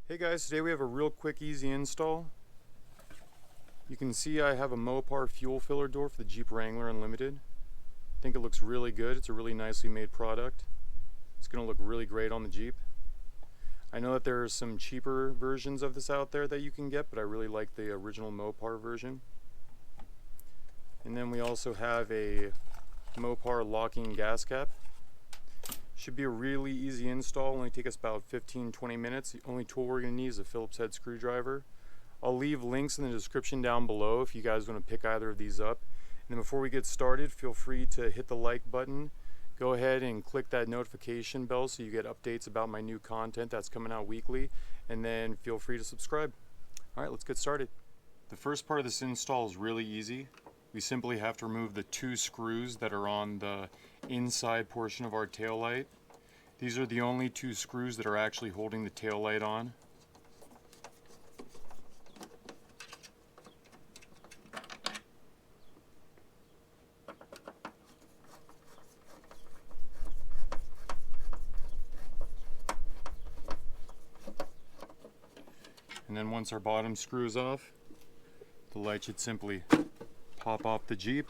Hey guys, today we have a real quick, easy install. You can see I have a Mopar fuel filler door for the Jeep Wrangler Unlimited. I think it looks really good. It's a really nicely made product. It's going to look really great on the Jeep. I know that there are some cheaper versions of this out there that you can get, but I really like the original Mopar version. And then we also have a Mopar locking gas cap. Should be a really easy install, only take us about 15-20 minutes. The only tool we're going to need is a Phillips head screwdriver. I'll leave links in the description down below if you guys want to pick either of these up. And then before we get started, feel free to hit the like button. Go ahead and click that notification bell so you get updates about my new content that's coming out weekly. And then feel free to subscribe. Alright, let's get started. The first part of this install is really easy. We simply have to remove the two screws that are on the inside portion of our tail light. These are the only two screws that are actually holding the tail light on. And then once our bottom screw is off, the light should simply pop off the Jeep.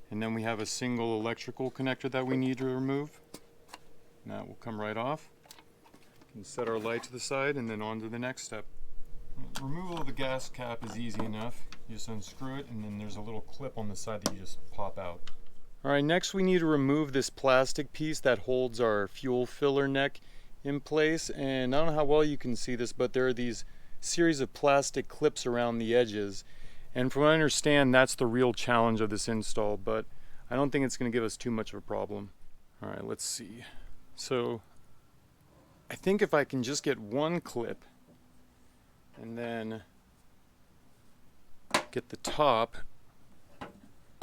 And then we have a single electrical connector that we need to remove. And that will come right off. We can set our light to the side and then on to the next step. Removal of the gas cap is easy enough. You just unscrew it and then there's a little clip on the side that you just pop out. Alright, next we need to remove this plastic piece that holds our fuel filler neck in place. And I don't know how well you can see this, but there are these series of plastic clips around the edges. And from what I understand, that's the real challenge of this install, but I don't think it's going to give us too much of a problem. Alright, let's see. So, I think if I can just get one clip and then get the top and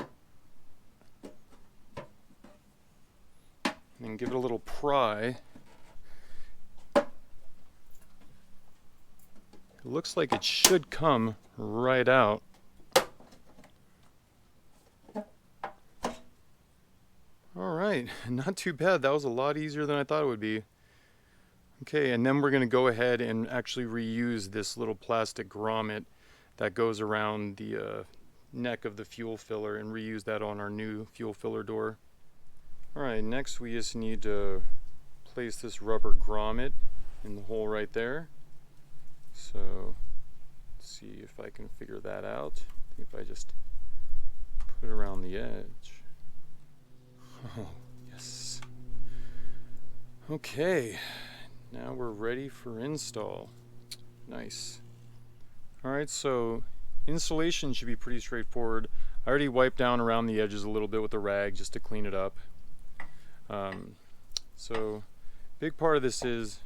then give it a little pry. It looks like it should come right out. Alright, not too bad. That was a lot easier than I thought it would be. Okay, and then we're going to go ahead and actually reuse this little plastic grommet that goes around the neck of the fuel filler and reuse that on our new fuel filler door. Alright, next we just need to place this rubber grommet in the hole right there. So, let's see if I can figure that out. I think if I just put it around the edge. Oh, yes. Okay, now we're ready for install. Nice. Alright, so installation should be pretty straightforward. I already wiped down around the edges a little bit with a rag just to clean it up. So, big part of this is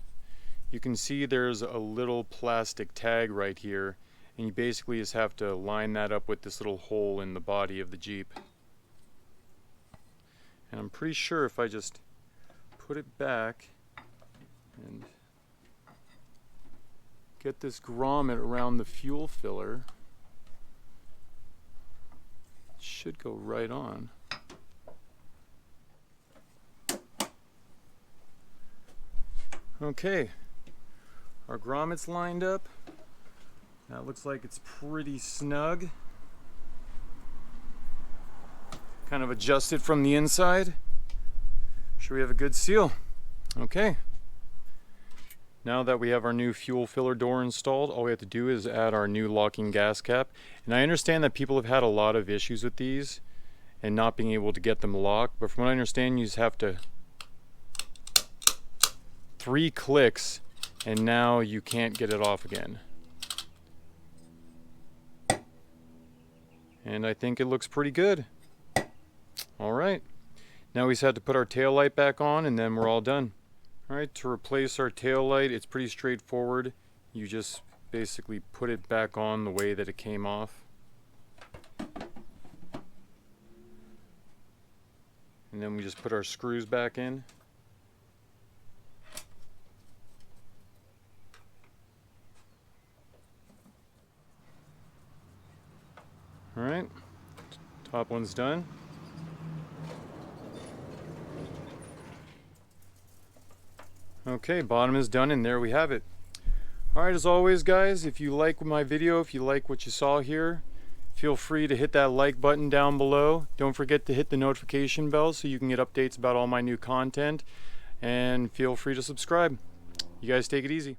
you can see there's a little plastic tag right here, and you basically just have to line that up with this little hole in the body of the Jeep. And I'm pretty sure if I just put it back and get this grommet around the fuel filler, it should go right on. Okay, our grommet's lined up. That looks like it's pretty snug. Kind of adjust it from the inside. Sure we have a good seal. Okay. Now that we have our new fuel filler door installed, all we have to do is add our new locking gas cap. And I understand that people have had a lot of issues with these and not being able to get them locked, but from what I understand, you just have to 3 clicks and now you can't get it off again. And I think it looks pretty good. Alright, now we just have to put our tail light back on and then we're all done. Alright, to replace our tail light, it's pretty straightforward. You just basically put it back on the way that it came off. And then we just put our screws back in. Alright, top one's done. Okay, bottom is done and there we have it. Alright, as always guys, if you like my video, if you like what you saw here, feel free to hit that like button down below. Don't forget to hit the notification bell so you can get updates about all my new content. And feel free to subscribe. You guys take it easy.